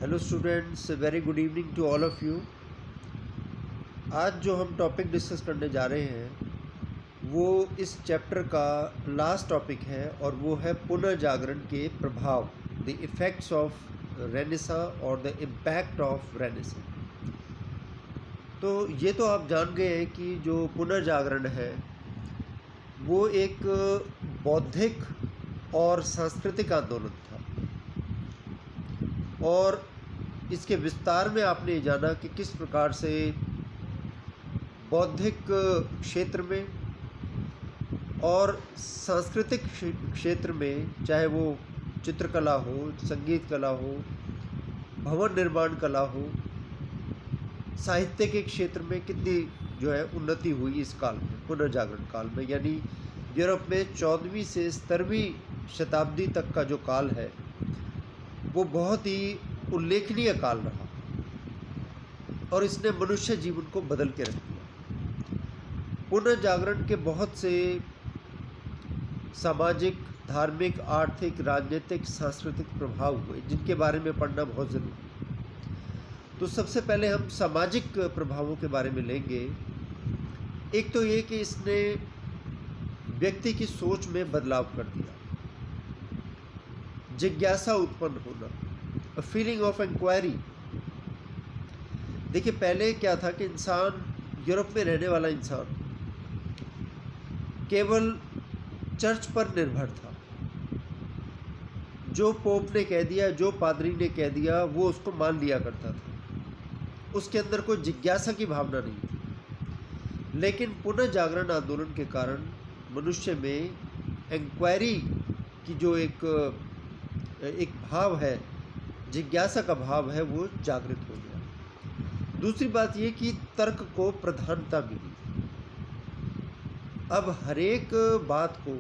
Hello students, very good evening to all of you. आज जो हम टॉपिक डिस्कस करने जा रहे हैं वो इस चैप्टर का लास्ट टॉपिक है और वो है पुनर्जागरण के प्रभाव, द इफ़ेक्ट्स ऑफ रेनेसा और द इम्पैक्ट ऑफ रेनेसा। तो ये तो आप जान गए हैं कि जो पुनर्जागरण है वो एक बौद्धिक और सांस्कृतिक आंदोलन था, और इसके विस्तार में आपने जाना कि किस प्रकार से बौद्धिक क्षेत्र में और सांस्कृतिक क्षेत्र में, चाहे वो चित्रकला हो, संगीत कला हो, भवन निर्माण कला हो, साहित्य के क्षेत्र में कितनी जो है उन्नति हुई इस काल में, पुनर्जागरण काल में। यानी यूरोप में 14वीं से 17वीं शताब्दी तक का जो काल है वो बहुत ही उल्लेखनीय काल रहा और इसने मनुष्य जीवन को बदल के रख दिया। पुनर्जागरण के बहुत से सामाजिक, धार्मिक, आर्थिक, राजनीतिक, सांस्कृतिक प्रभाव हुए जिनके बारे में पढ़ना बहुत ज़रूरी है। तो सबसे पहले हम सामाजिक प्रभावों के बारे में लेंगे। एक तो ये कि इसने व्यक्ति की सोच में बदलाव कर दिया, जिज्ञासा उत्पन्न होना, अ फीलिंग ऑफ इंक्वायरी। देखिए, पहले क्या था कि इंसान, यूरोप में रहने वाला इंसान केवल चर्च पर निर्भर था। जो पोप ने कह दिया, जो पादरी ने कह दिया, वो उसको मान लिया करता था। उसके अंदर कोई जिज्ञासा की भावना नहीं थी। लेकिन पुनर्जागरण आंदोलन के कारण मनुष्य में इंक्वायरी की जो एक भाव है, जिज्ञासा का भाव है, वो जागृत हो गया। दूसरी बात ये कि तर्क को प्रधानता मिली। अब हरेक बात को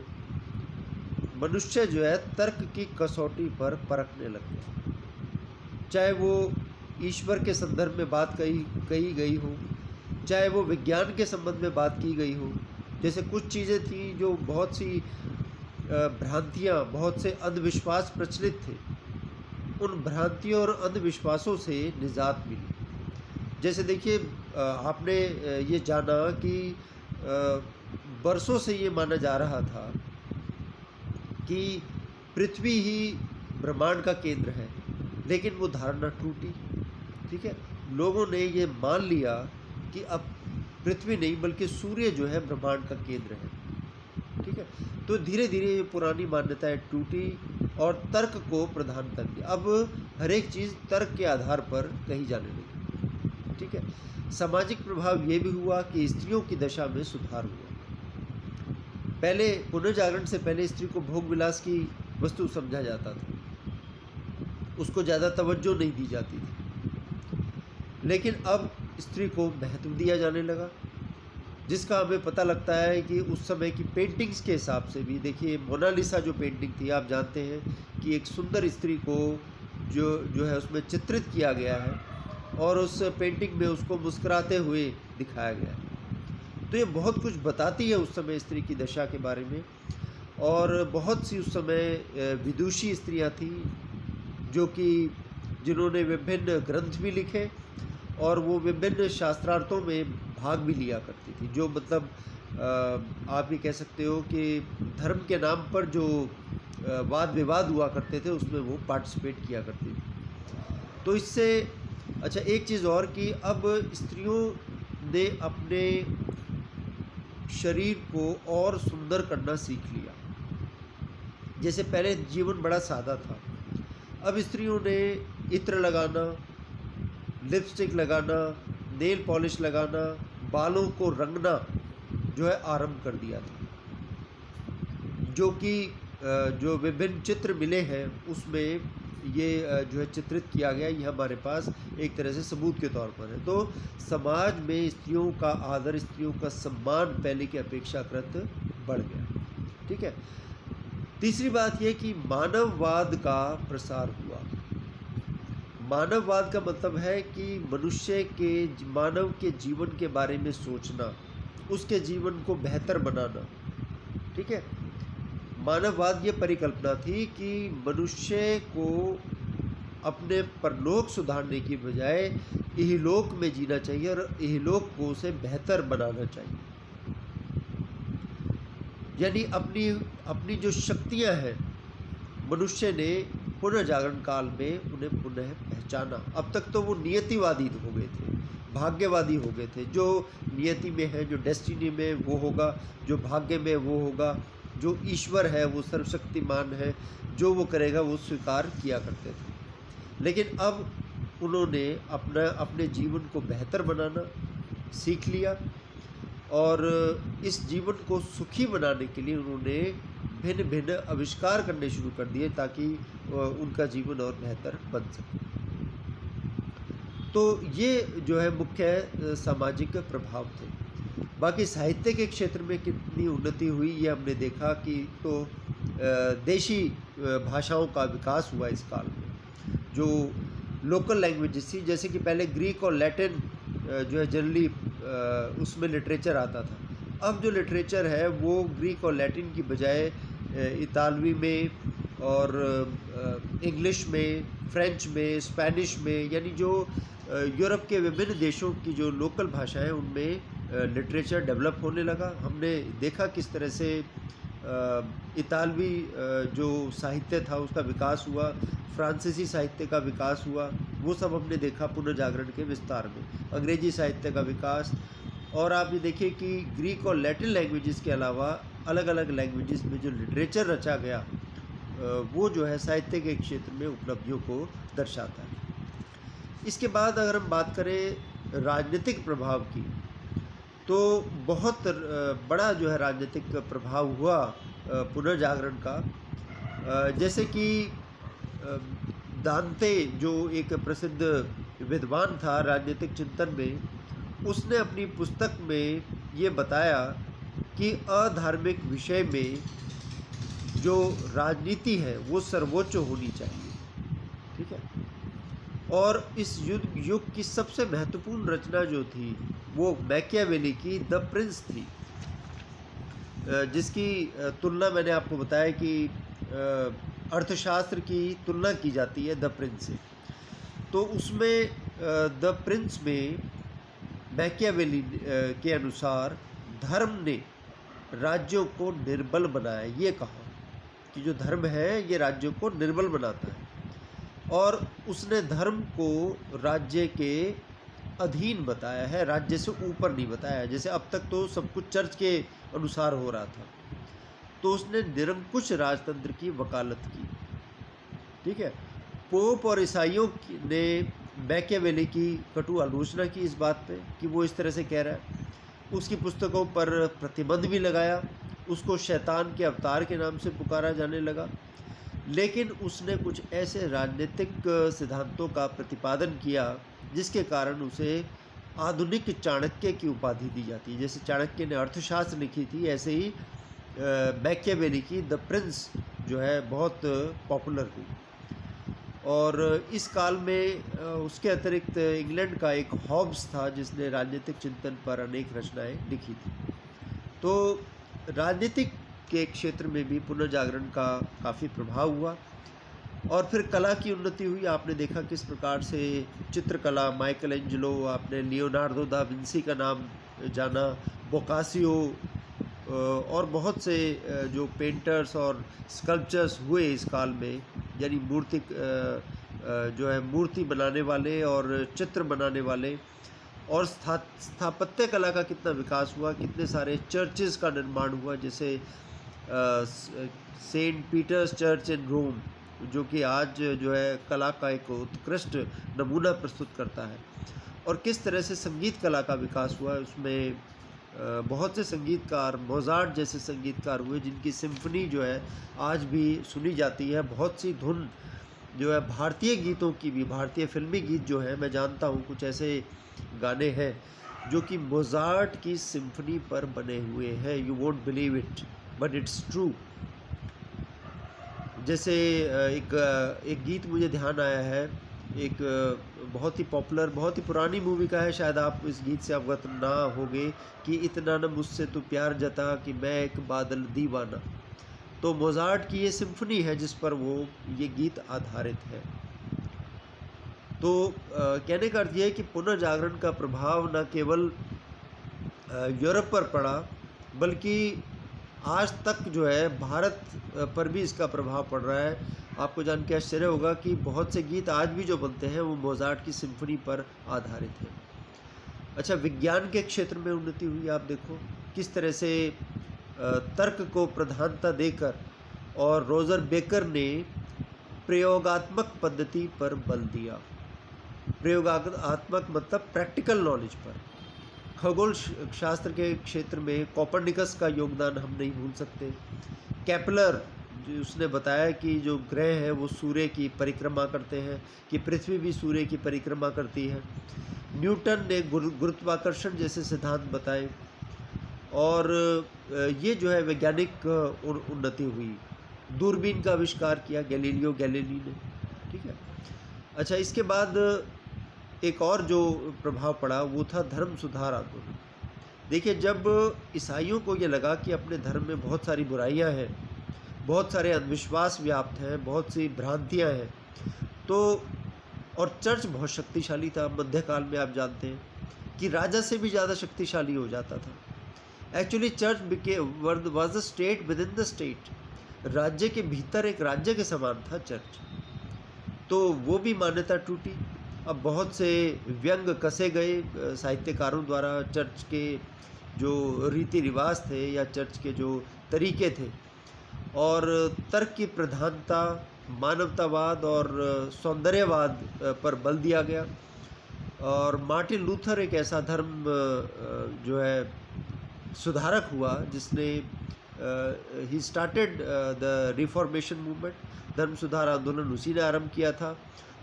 मनुष्य जो है तर्क की कसौटी पर परखने लग गया, चाहे वो ईश्वर के संदर्भ में बात कही गई हो, चाहे वो विज्ञान के संबंध में बात की गई हो। जैसे कुछ चीज़ें थी जो बहुत सी भ्रांतियाँ, बहुत से अंधविश्वास प्रचलित थे, उन भ्रांतियों और अंधविश्वासों से निजात मिली। जैसे देखिए, आपने ये जाना कि बरसों से ये माना जा रहा था कि पृथ्वी ही ब्रह्मांड का केंद्र है, लेकिन वो धारणा टूटी। ठीक है, लोगों ने ये मान लिया कि अब पृथ्वी नहीं बल्कि सूर्य जो है ब्रह्मांड का केंद्र है। ठीक है, तो धीरे धीरे ये पुरानी मान्यताएं टूटी और तर्क को प्रधानता दी। अब हर एक चीज़ तर्क के आधार पर कही जाने लगी। ठीक है, सामाजिक प्रभाव ये भी हुआ कि स्त्रियों की दशा में सुधार हुआ। पहले, पुनर्जागरण से पहले, स्त्री को भोग विलास की वस्तु समझा जाता था, उसको ज़्यादा तवज्जो नहीं दी जाती थी। लेकिन अब स्त्री को महत्व दिया जाने लगा, जिसका हमें पता लगता है कि उस समय की पेंटिंग्स के हिसाब से भी। देखिए, मोनालिसा जो पेंटिंग थी, आप जानते हैं कि एक सुंदर स्त्री को जो है उसमें चित्रित किया गया है और उस पेंटिंग में उसको मुस्कुराते हुए दिखाया गया है। तो ये बहुत कुछ बताती है उस समय स्त्री की दशा के बारे में। और बहुत सी उस समय विदुषी स्त्रियां थीं जिन्होंने विभिन्न ग्रंथ भी लिखे और वो विभिन्न शास्त्रार्थों में भाग भी लिया करती थी। जो मतलब आप ये कह सकते हो कि धर्म के नाम पर जो वाद विवाद हुआ करते थे उसमें वो पार्टिसिपेट किया करती थी। तो इससे अच्छा, एक चीज़ और कि अब स्त्रियों ने अपने शरीर को और सुंदर करना सीख लिया। जैसे पहले जीवन बड़ा सादा था, अब स्त्रियों ने इत्र लगाना, लिपस्टिक लगाना, नेल पॉलिश लगाना, बालों को रंगना जो है आरंभ कर दिया था। जो कि जो विभिन्न चित्र मिले हैं उसमें ये जो है चित्रित किया गया, ये हमारे पास एक तरह से सबूत के तौर पर है। तो समाज में स्त्रियों का आदर, स्त्रियों का सम्मान पहले की अपेक्षाकृत बढ़ गया। ठीक है, तीसरी बात यह कि मानववाद का प्रसार हुआ। मानववाद का मतलब है कि मानव के जीवन के बारे में सोचना, उसके जीवन को बेहतर बनाना। ठीक है, मानववाद ये परिकल्पना थी कि मनुष्य को अपने परलोक सुधारने की बजाय इहलोक में जीना चाहिए और इहलोक को उसे बेहतर बनाना चाहिए। यानी अपनी अपनी जो शक्तियां हैं, मनुष्य ने पुनर्जागरण काल में उन्हें पुनः पहचाना। अब तक तो वो नियतिवादी हो गए थे, भाग्यवादी हो गए थे। जो नियति में है, जो डेस्टिनी में वो होगा, जो भाग्य में वो होगा, जो ईश्वर है वो सर्वशक्तिमान है, जो वो करेगा वो स्वीकार किया करते थे। लेकिन अब उन्होंने अपने जीवन को बेहतर बनाना सीख लिया और इस जीवन को सुखी बनाने के लिए उन्होंने भिन्न भिन्न आविष्कार करने शुरू कर दिए ताकि उनका जीवन और बेहतर बन सके। तो ये जो है मुख्य सामाजिक प्रभाव थे। बाकी साहित्य के क्षेत्र में कितनी उन्नति हुई ये हमने देखा कि तो देशी भाषाओं का विकास हुआ इस काल में। जो लोकल लैंग्वेजेस थी, जैसे कि पहले ग्रीक और लैटिन जो है जनरली उसमें लिटरेचर आता था। अब जो लिटरेचर है वो ग्रीक और लैटिन की बजाय इतालवी में और इंग्लिश में, फ्रेंच में, स्पेनिश में, यानी जो यूरोप के विभिन्न देशों की जो लोकल भाषाएं उनमें लिटरेचर डेवलप होने लगा। हमने देखा किस तरह से इतालवी जो साहित्य था उसका विकास हुआ, फ्रांसीसी साहित्य का विकास हुआ, वो सब हमने देखा पुनर्जागरण के विस्तार में। अंग्रेजी साहित्य का विकास, और आप ये देखिए कि ग्रीक और लैटिन लैंग्वेजेस के अलावा अलग अलग लैंग्वेजेस में जो लिटरेचर रचा गया वो जो है साहित्य के क्षेत्र में उपलब्धियों को दर्शाता है। इसके बाद अगर हम बात करें राजनीतिक प्रभाव की, तो बहुत बड़ा जो है राजनीतिक प्रभाव हुआ पुनर्जागरण का। जैसे कि दांते जो एक प्रसिद्ध विद्वान था राजनीतिक चिंतन में, उसने अपनी पुस्तक में ये बताया कि अधार्मिक विषय में जो राजनीति है वो सर्वोच्च होनी चाहिए। ठीक है। और इस युग की सबसे महत्वपूर्ण रचना जो थी वो मैकियावेली की द प्रिंस थी, जिसकी तुलना मैंने आपको बताया कि अर्थशास्त्र की तुलना की जाती है द प्रिंस से। तो उसमें द प्रिंस में मैकियावेली के अनुसार धर्म ने राज्यों को निर्बल बनाया। ये कहा कि जो धर्म है ये राज्यों को निर्बल बनाता है, और उसने धर्म को राज्य के अधीन बताया है, राज्य से ऊपर नहीं बताया है। जैसे अब तक तो सब कुछ चर्च के अनुसार हो रहा था, तो उसने निरंकुश राजतंत्र की वकालत की। ठीक है। पोप और ईसाइयों ने मैकियावेली की कटु आलोचना की इस बात पे कि वो इस तरह से कह रहा है। उसकी पुस्तकों पर प्रतिबंध भी लगाया, उसको शैतान के अवतार के नाम से पुकारा जाने लगा। लेकिन उसने कुछ ऐसे राजनीतिक सिद्धांतों का प्रतिपादन किया जिसके कारण उसे आधुनिक चाणक्य की उपाधि दी जाती है। जैसे चाणक्य ने अर्थशास्त्र लिखी थी, ऐसे ही मैकियावेली की द प्रिंस जो है बहुत पॉपुलर हुई। और इस काल में उसके अतिरिक्त इंग्लैंड का एक हॉब्स था जिसने राजनीतिक चिंतन पर अनेक रचनाएं लिखी थी। तो राजनीतिक के क्षेत्र में भी पुनर्जागरण का काफ़ी प्रभाव हुआ। और फिर कला की उन्नति हुई। आपने देखा किस प्रकार से चित्रकला, माइकल एंजेलो, आपने लियोनार्डो दा विंसी का नाम जाना, बोकासियो और बहुत से जो पेंटर्स और स्कल्पचर्स हुए इस काल में, यानी जो है मूर्ति बनाने वाले और चित्र बनाने वाले। और स्थापत्य कला का कितना विकास हुआ, कितने सारे चर्चेस का निर्माण हुआ, जैसे सेंट पीटर्स चर्च इन रोम, जो कि आज जो है कला का एक उत्कृष्ट नमूना प्रस्तुत करता है। और किस तरह से संगीत कला का विकास हुआ, उसमें बहुत से संगीतकार, मोजार्ट जैसे संगीतकार हुए जिनकी सिम्फनी जो है आज भी सुनी जाती है। बहुत सी धुन जो है भारतीय गीतों की भी, भारतीय फिल्मी गीत जो है, मैं जानता हूँ कुछ ऐसे गाने हैं जो कि मोजार्ट की सिम्फनी पर बने हुए हैं। You won't believe it but it's true. जैसे एक गीत मुझे ध्यान आया है, एक बहुत ही पॉपुलर, बहुत ही पुरानी मूवी का है, शायद आप इस गीत से अवगत ना होंगे, कि इतना न मुझसे तो प्यार जता कि मैं एक बादल दीवाना। तो मोजार्ट की ये सिम्फनी है जिस पर वो ये गीत आधारित है। तो कहने का अर्थ ये है कि पुनर्जागरण का प्रभाव न केवल यूरोप पर पड़ा, बल्कि आज तक जो है भारत पर भी इसका प्रभाव पड़ रहा है। आपको जान के आश्चर्य होगा कि बहुत से गीत आज भी जो बनते हैं वो मोजार्ट की सिम्फनी पर आधारित हैं। अच्छा, विज्ञान के क्षेत्र में उन्नति हुई। आप देखो किस तरह से तर्क को प्रधानता देकर और रोजर बेकर ने प्रयोगात्मक पद्धति पर बल दिया। प्रयोगात्मक मतलब प्रैक्टिकल नॉलेज पर। खगोल शास्त्र के क्षेत्र में कोपर्निकस का योगदान हम नहीं भूल सकते। केपलर, जो उसने बताया कि जो ग्रह है वो सूर्य की परिक्रमा करते हैं, कि पृथ्वी भी सूर्य की परिक्रमा करती है। न्यूटन ने गुरुत्वाकर्षण जैसे सिद्धांत बताए, और ये जो है वैज्ञानिक उन्नति हुई। दूरबीन का आविष्कार किया गैलीलियो गैलीली ने, ठीक है। अच्छा, इसके बाद एक और जो प्रभाव पड़ा वो था धर्म सुधार आंदोलन। देखिए, जब ईसाइयों को ये लगा कि अपने धर्म में बहुत सारी बुराइयां हैं, बहुत सारे अंधविश्वास व्याप्त हैं, बहुत सी भ्रांतियां हैं, तो और चर्च बहुत शक्तिशाली था मध्यकाल में। आप जानते हैं कि राजा से भी ज़्यादा शक्तिशाली हो जाता था। Actually church was the state with in the state. राज्य के भीतर एक राज्य के समान था चर्च। तो वो भी मान्यता टूटी। अब बहुत से व्यंग कसे गए साहित्यकारों द्वारा चर्च के जो रीति रिवाज थे या चर्च के जो तरीके थे, और तर्क की प्रधानता, मानवतावाद और सौंदर्यवाद पर बल दिया गया। और मार्टिन लूथर एक ऐसा धर्म जो है सुधारक हुआ जिसने he started the reformation movement. धर्म सुधार आंदोलन उसी ने आरंभ किया था,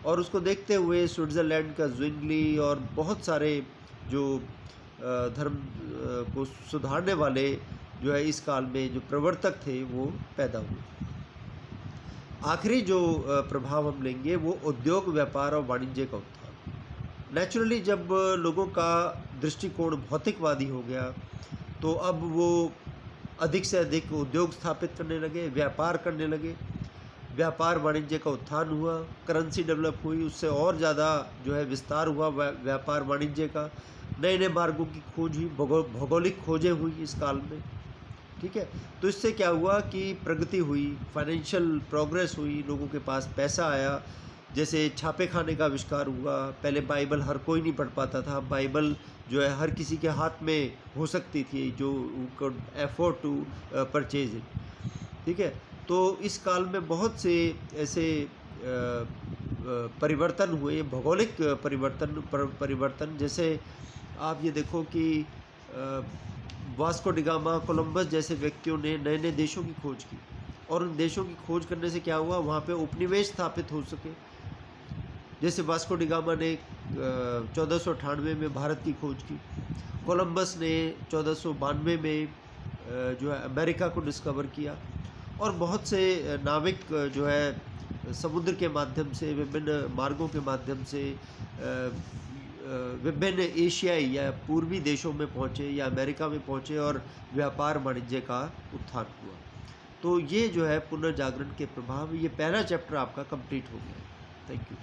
और उसको देखते हुए स्विट्ज़रलैंड का ज़्विंगली और बहुत सारे जो धर्म को सुधारने वाले जो है इस काल में जो प्रवर्तक थे वो पैदा हुए। आखिरी जो प्रभाव हम लेंगे वो उद्योग, व्यापार और वाणिज्य का उत्थान। नेचुरली जब लोगों का दृष्टिकोण भौतिकवादी हो गया, तो अब वो अधिक से अधिक उद्योग स्थापित करने लगे, व्यापार करने लगे। व्यापार वाणिज्य का उत्थान हुआ, करेंसी डेवलप हुई, उससे और ज़्यादा जो है विस्तार हुआ व्यापार वाणिज्य का। नए नए मार्गों की खोज हुई, भौगोलिक खोजें हुई इस काल में, ठीक है। तो इससे क्या हुआ कि प्रगति हुई, फाइनेंशियल प्रोग्रेस हुई, लोगों के पास पैसा आया। जैसे छापे खाने का आविष्कार हुआ। पहले बाइबल हर कोई नहीं पढ़ पाता था, बाइबल जो है हर किसी के हाथ में हो सकती थी जो could afford to purchase it, ठीक है। तो इस काल में बहुत से ऐसे परिवर्तन हुए, भौगोलिक परिवर्तन। जैसे आप ये देखो कि वास्को डी गामा, कोलंबस जैसे व्यक्तियों ने नए नए देशों की खोज की, और उन देशों की खोज करने से क्या हुआ, वहाँ पे उपनिवेश स्थापित हो सके। जैसे वास्को डी गामा ने 1498 में भारत की खोज की, कोलंबस ने 1492 में जो है अमेरिका को डिस्कवर किया, और बहुत से नाविक जो है समुद्र के माध्यम से, विभिन्न मार्गों के माध्यम से विभिन्न एशियाई या पूर्वी देशों में पहुँचे या अमेरिका में पहुँचे, और व्यापार वाणिज्य का उत्थान हुआ। तो ये जो है पुनर्जागरण के प्रभाव, ये पहला चैप्टर आपका कंप्लीट हो गया। Thank you.